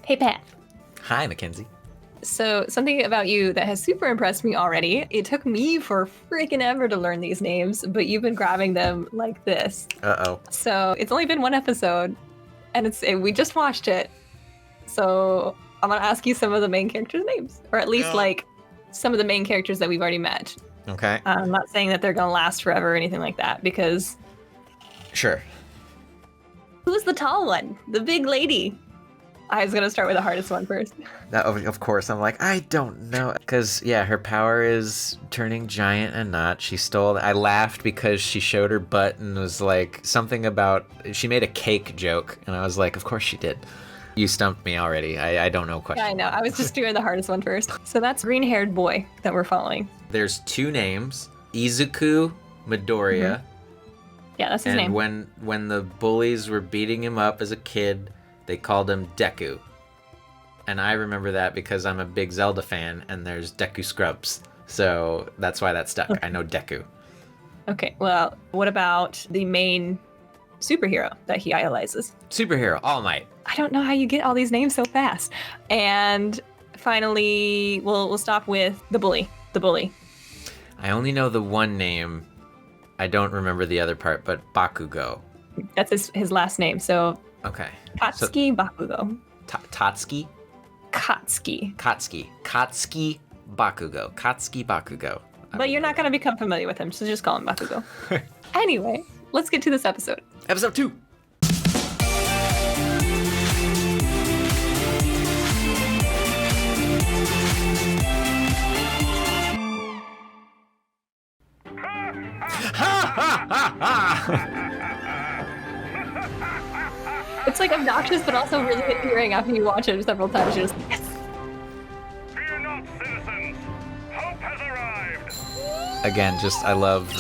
Hey, Pat. Hi, Mackenzie. So, something about you that has super impressed me already. It took me for freaking ever to learn these names, but you've been grabbing them like this. Uh-oh. So, it's only been one episode, and we just watched it. So, I'm going to ask you some of the main characters' names, or at least, like, some of the main characters that we've already met. Okay. I'm not saying that they're going to last forever or anything like that, because... Sure. Who's the tall one? The big lady? I was going to start with the hardest one first. Of course, I'm like, I don't know. Because, yeah, her power is turning giant and not. She stole... I laughed because she showed her butt and was like, something about... She made a cake joke, and I was like, of course she did. You stumped me already. I don't know questions. Yeah, I know. I was just doing the hardest one first. So that's green-haired boy that we're following. There's two names. Izuku Midoriya. Mm-hmm. Yeah, that's his name. And when the bullies were beating him up as a kid... They called him Deku. And I remember that because I'm a big Zelda fan and there's Deku Scrubs. So that's why that stuck. I know Deku. Okay, well, what about the main superhero that he idolizes? Superhero, All Might. I don't know how you get all these names so fast. And finally, we'll stop with the bully. The bully. I only know the one name. I don't remember the other part, but Bakugo. That's his last name, so... Okay. Katsuki Bakugo. Tatsuki? Katsuki. Katsuki Bakugo. Katsuki Bakugo. But you're not going to become familiar with him, so just call him Bakugo. Anyway, let's get to this episode. Episode 2. It's like obnoxious, but also really endearing after you watch it several times. You're just, yes! Fear not, citizens! Hope has arrived! Again, just I love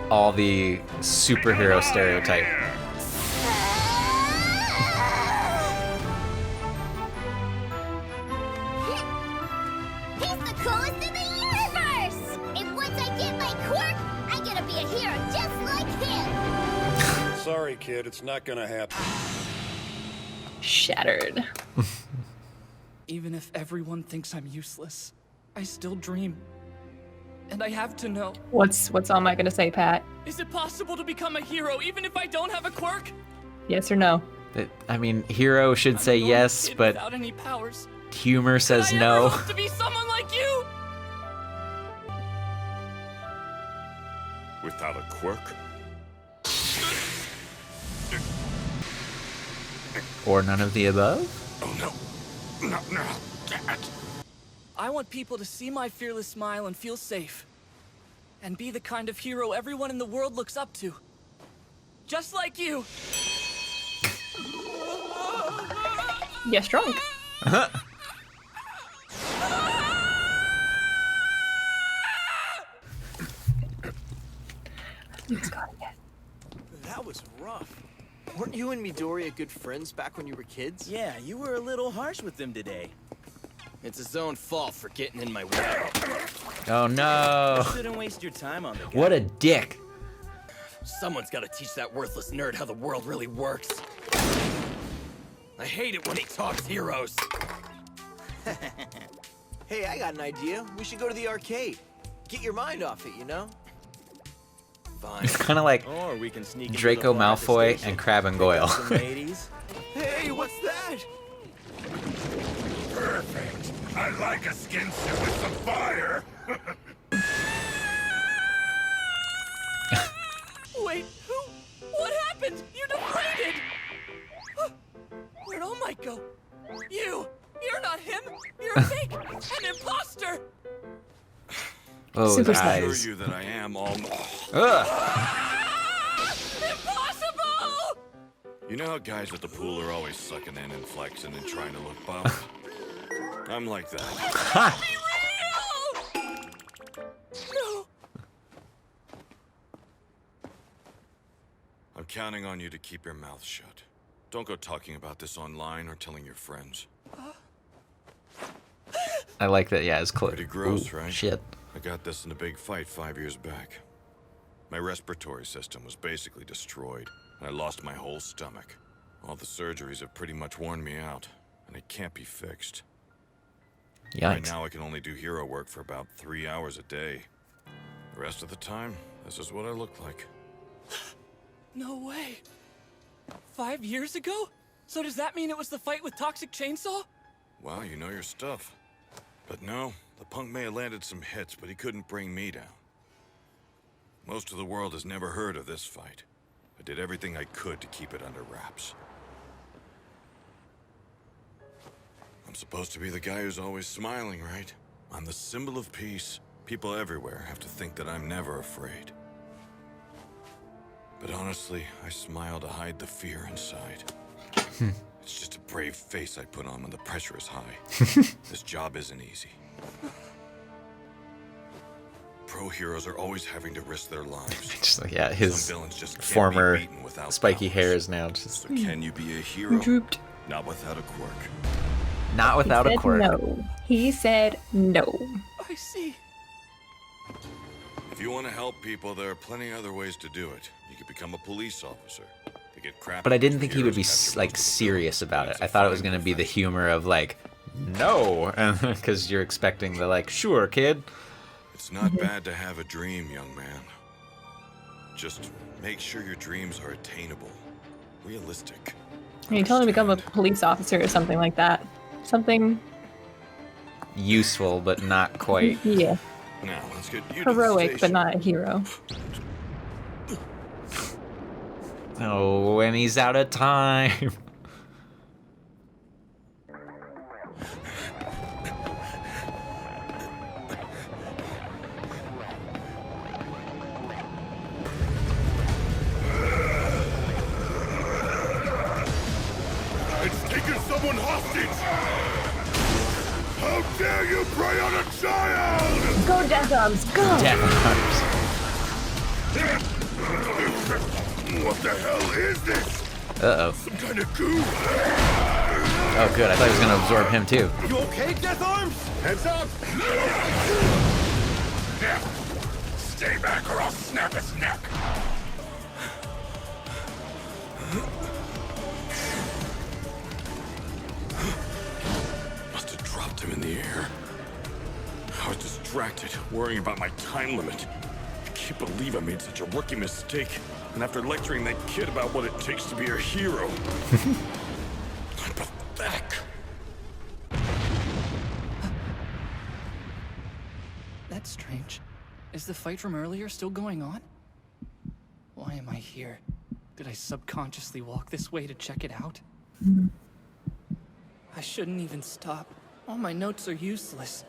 all the superhero stereotype. He's the coolest in the universe! And once I get my quirk, I'm gonna be a hero just like him! Sorry, kid, it's not gonna happen. Shattered. Even if everyone thinks I'm useless, I still dream. And I have to know. What's All Might gonna say, Pat? Is it possible to become a hero even if I don't have a quirk? Yes or no? I mean, hero should say yes, but without any powers. humor says Could I ever no. hope to be someone like you? Without a quirk? Or none of the above? Oh no. No, Dad. I want people to see my fearless smile and feel safe. And be the kind of hero everyone in the world looks up to. Just like you. Yes, drunk. That was rough. Weren't you and Midoriya good friends back when you were kids? Yeah, you were a little harsh with them today. It's his own fault for getting in my way. Oh no. Shouldn't waste your time on the guy. What a dick. Someone's gotta teach that worthless nerd how the world really works. I hate it when he talks heroes. Hey, I got an idea. We should go to the arcade. Get your mind off it, you know? Fine. It's kind of like Or we can sneak into Draco the bar at the Malfoy station, and Crab and pick up Goyle. some ladies. Hey, what's that? Perfect. I like a skin suit with some fire. Wait, who? What happened? You deflated! Where'd All Might go? You're not him! You're a fake! An imposter! Oh, Super his Saiyan. I eyes. assure you that I am all... Ugh. Impossible! You know how guys at the pool are always sucking in and flexing and trying to look buff? I'm like that. Ha! Be real! No. I'm counting on you to keep your mouth shut. Don't go talking about this online or telling your friends. I like that, yeah, it's close. Pretty gross, right? Shit. I got this in a big fight 5 years back. My respiratory system was basically destroyed, and I lost my whole stomach. All the surgeries have pretty much worn me out. and it can't be fixed. Yikes. Right now I can only do hero work for about 3 hours a day. The rest of the time, this is what I look like. No way. 5 years ago? So does that mean it was the fight with Toxic Chainsaw? Wow, you know your stuff. But no, the punk may have landed some hits, but he couldn't bring me down. Most of the world has never heard of this fight. I did everything I could to keep it under wraps. I'm supposed to be the guy who's always smiling, right? I'm the symbol of peace. People everywhere have to think that I'm never afraid. But honestly, I smile to hide the fear inside. It's just a brave face I put on when the pressure is high. This job isn't easy. Pro heroes are always having to risk their lives. Just like, yeah, his Some villains just can't former be beaten without spiky powers. hair is now just So can you be a hero? Drooped. Not without a quirk. not without He a said quirk. No. He said no. I see. If you want to help people, there are plenty other ways to do it. You could become a police officer. They get crap. But I didn't think he would be like serious about it. I thought it was gonna be the humor of like, no, because you're expecting the like, sure, kid. It's not bad to have a dream, young man. Just make sure your dreams are attainable, realistic. You told him to become a Understand? police officer or something like that. Something, Useful, but not quite. yeah, Now let's get you to the heroic, but station. not a hero. Oh, and he's out of time. It's taken someone hostage! How dare you prey on a child! Go, Death Arms, go! Death Arms. What the hell is this? Uh-oh. Some kind of goo? Oh, good. I thought he was gonna absorb him too. You okay, Death Arms? Heads up! Stay back or I'll snap his neck! Must have dropped him in the air. I was distracted, worrying about my time limit. I can't believe I made such a rookie mistake. And after lecturing that kid about what it takes to be a hero. I'm pathetic. That's strange. Is the fight from earlier still going on? Why am I here? Did I subconsciously walk this way to check it out? I shouldn't even stop. All my notes are useless.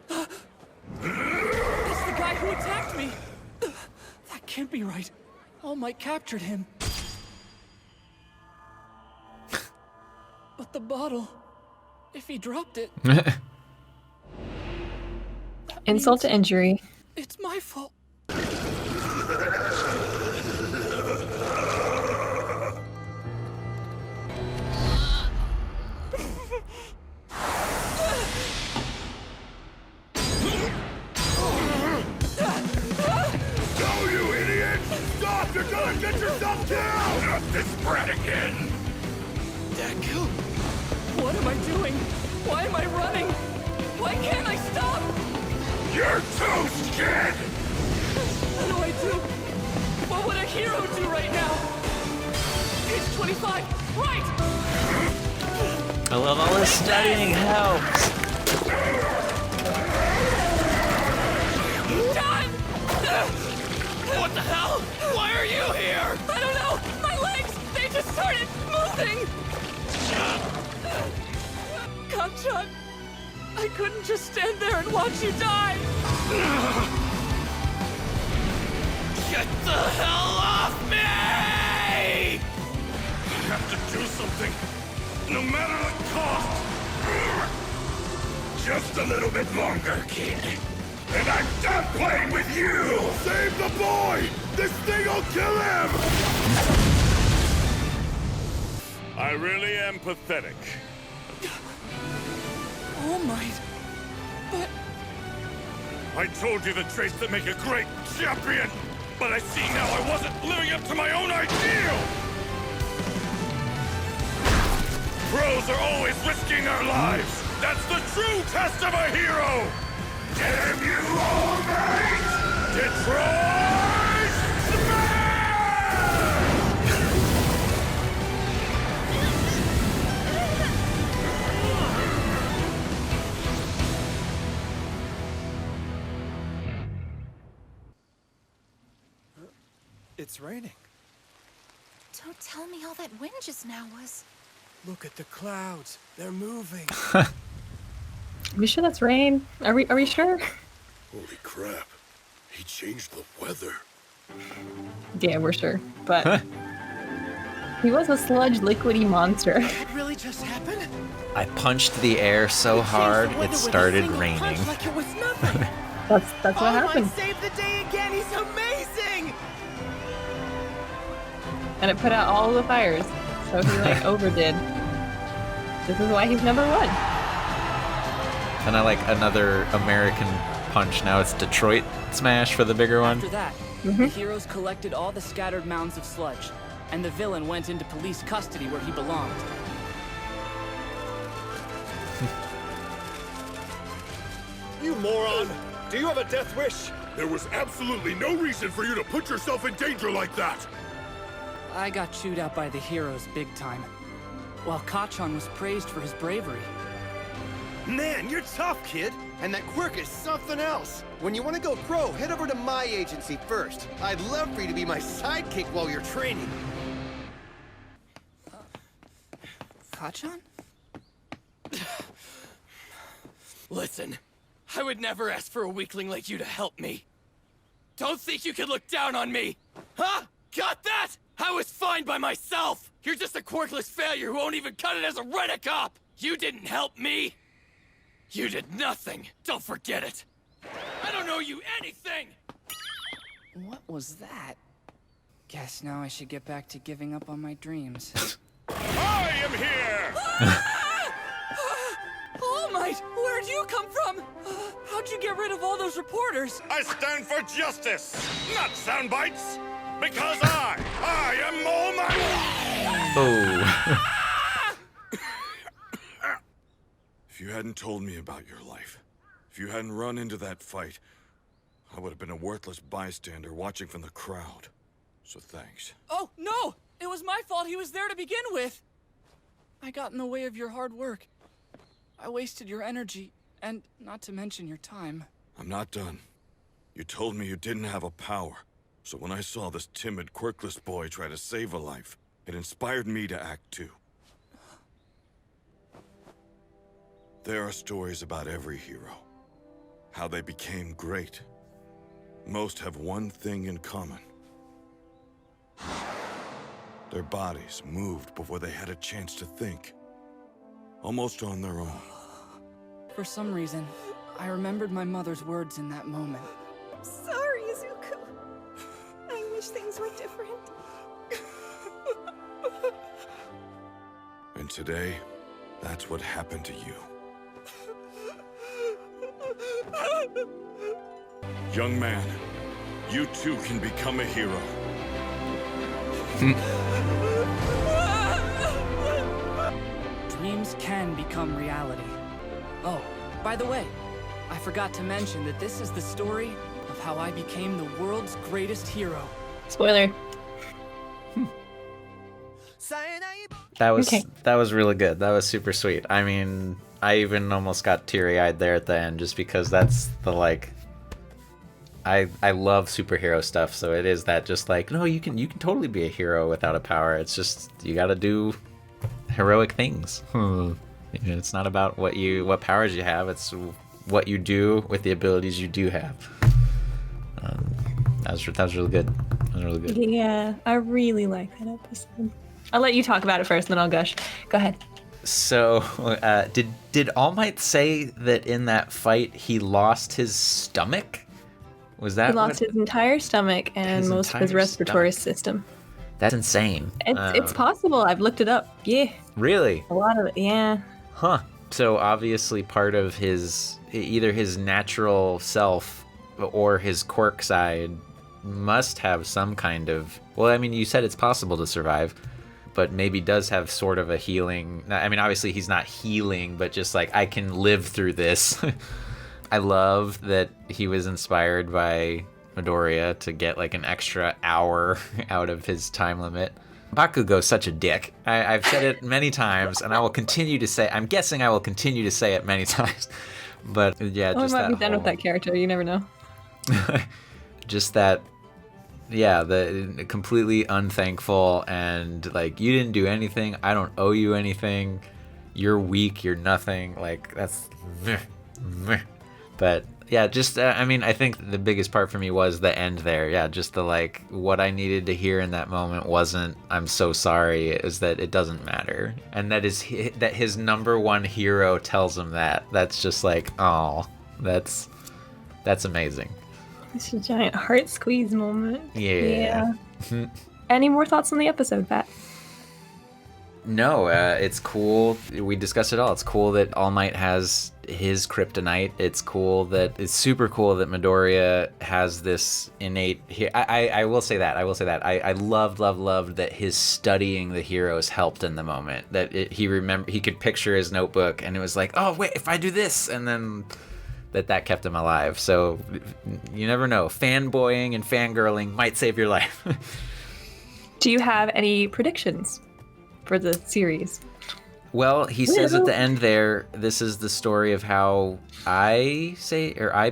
It's the guy who attacked me! That can't be right. All Might captured him. But the bottle... If he dropped it, Insult to injury. it's my fault. No, you idiot! Stop! You're gonna get yourself killed! Not this brat again! Deku? What am I doing? Why am I running? Why can't I stop? You're toast, kid! What do I do? What would a hero do right now? Page 25, right! I love all this studying helps. Done! What the hell? Why are you here? I don't know! My legs! They just started moving! Kanchan, I couldn't just stand there and watch you die! Get the hell off me! I have to do something, no matter the cost! Just a little bit longer, kid. And I'm done playing with you! Save the boy! This thing'll kill him! I really am pathetic. All Might. But I told you the traits that make a great champion! But I see now I wasn't living up to my own ideal! Pros are always risking their lives. That's the true test of a hero. Damn you all right! Detroit Smash! It's raining. Don't tell me all that wind just now was. Look at the clouds. They're moving. Are we sure that's rain? Are we sure? Holy crap. He changed the weather. Yeah, we're sure. But he was a sludge liquidy monster. It really just happened? I punched the air so hard it started raining. Like it was nothing. That's what happened. Saved the day again. He's amazing. And it put out all the fires. So he like overdid. This is why he's #1. And I like another American punch. Now it's Detroit Smash for the bigger one. After that, the heroes collected all the scattered mounds of sludge, and the villain went into police custody where he belonged. You moron! Do you have a death wish? There was absolutely no reason for you to put yourself in danger like that! I got chewed out by the heroes big time, while Kachan was praised for his bravery. Man, you're tough, kid. And that quirk is something else. When you want to go pro, head over to my agency first. I'd love for you to be my sidekick while you're training. Kachan? Listen, I would never ask for a weakling like you to help me. Don't think you can look down on me! Huh? Got that? I was fine by myself! You're just a quirkless failure who won't even cut it as a rent-a-cop! You didn't help me! You did nothing! Don't forget it! I don't owe you anything! What was that? Guess now I should get back to giving up on my dreams. I am here! All Might, where'd you come from? How'd you get rid of all those reporters? I stand for justice, not sound bites! Because I am All Might! Oh. If you hadn't told me about your life, if you hadn't run into that fight, I would have been a worthless bystander watching from the crowd. So thanks. Oh, no! It was my fault he was there to begin with! I got in the way of your hard work. I wasted your energy, and not to mention your time. I'm not done. You told me you didn't have a power. So when I saw this timid, quirkless boy try to save a life, it inspired me to act too. There are stories about every hero. How they became great. Most have one thing in common. Their bodies moved before they had a chance to think. Almost on their own. For some reason, I remembered my mother's words in that moment. Sorry, Izuku. I wish things were different. And today, that's what happened to you. Young man, you too can become a hero. Dreams can become reality. Oh, by the way, I forgot to mention that this is the story of how I became the world's greatest hero. Spoiler. That was Okay. that was really good. That was super sweet. I mean, I even almost got teary-eyed there at the end just because that's the like I love superhero stuff, so it is that just like, no, you can totally be a hero without a power. It's just you got to do heroic things. It's not about what powers you have, it's what you do with the abilities you do have. That was really good. That was really good. Yeah, I really like that episode. I'll let you talk about it first, then I'll gush. Go ahead. So, did All Might say that in that fight he lost his stomach? Was that He lost his entire stomach and His most of his entire respiratory stomach. system. That's insane. It's possible. I've looked it up. Yeah, Really? a lot of it. Yeah. Huh. So obviously part of his either his natural self or his quirk side must have some kind of. Well, I mean, you said it's possible to survive, but maybe does have sort of a healing. I mean, obviously he's not healing, but just like, I can live through this. I love that he was inspired by Midoriya to get like an extra hour out of his time limit. Bakugo's such a dick. I've said it many times, and I will continue to say. I'm guessing I will continue to say it many times. But yeah, Oh, I just might that be done with whole- that character. You never know. just that, yeah, the completely unthankful and like, you didn't do anything. I don't owe you anything. You're weak. You're nothing. Like, that's. But yeah, just I mean, I think the biggest part for me was the end there. Yeah, just the like, what I needed to hear in that moment wasn't "I'm so sorry," is that it doesn't matter, and that his number one hero tells him that. That's just like, oh, that's amazing. It's a giant heart squeeze moment. Yeah. Any more thoughts on the episode, Pat? No, it's cool. We discussed it all. It's cool that All Might has his kryptonite. It's super cool that Midoriya has this innate. I will say that. I loved that his studying the heroes helped in the moment. That he could picture his notebook, and it was like, oh wait, if I do this, and then that kept him alive. So you never know. Fanboying and fangirling might save your life. Do you have any predictions for the series? Well, he says at the end there, this is the story of how I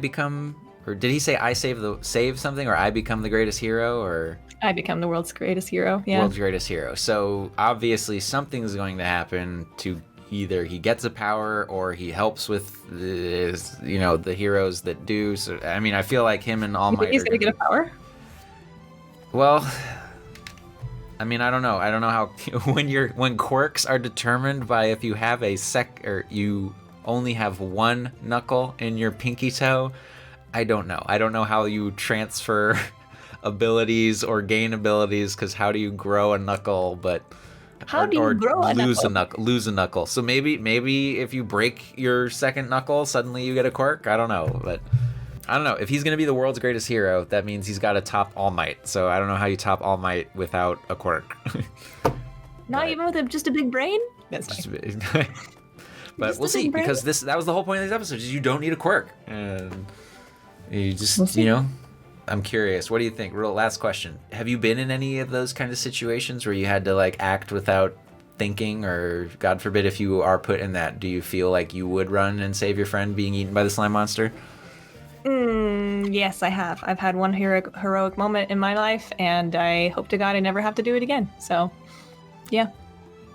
become, or did he say I save something, or I become the greatest hero, or I become the world's greatest hero. Yeah. world's greatest hero. So obviously something's going to happen to either he gets a power or he helps with the heroes that do. So I mean, I feel like him and All You think Might he's are gonna get a power? Well, I mean, I don't know how when quirks are determined by if you have or you only have one knuckle in your pinky toe. I don't know how you transfer abilities or gain abilities, because how do you grow a knuckle? But How do you grow a knuckle? Lose a knuckle. So maybe if you break your second knuckle, suddenly you get a quirk. I don't know, but. I don't know. If he's going to be the world's greatest hero, that means he's got to top All Might. So I don't know how you top All Might without a quirk. Not even with just a big brain? That's Just fine. a bit- But Just we'll a see, big brain? because that was the whole point of these episodes. Is you don't need a quirk. And you just, We'll see. I'm curious. What do you think? Real last question. Have you been in any of those kind of situations where you had to like act without thinking, or God forbid, if you are put in that, do you feel like you would run and save your friend being eaten by the slime monster? Yes, I have. I've had one heroic moment in my life, and I hope to God I never have to do it again. So, yeah.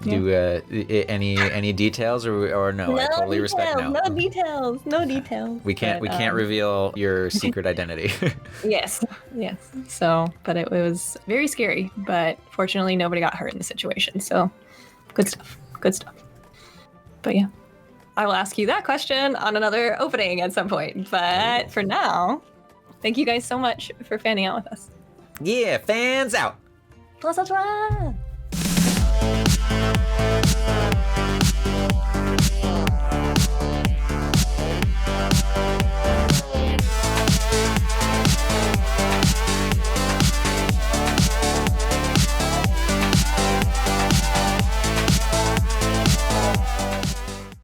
Do any details or no? I totally respect no. No details. We can't reveal your secret identity. Yes. So, but it was very scary. But fortunately, nobody got hurt in the situation. So, good stuff. But yeah, I will ask you that question on another opening at some point. But for now, thank you guys so much for fanning out with us. Yeah, fans out. Plus, ultra.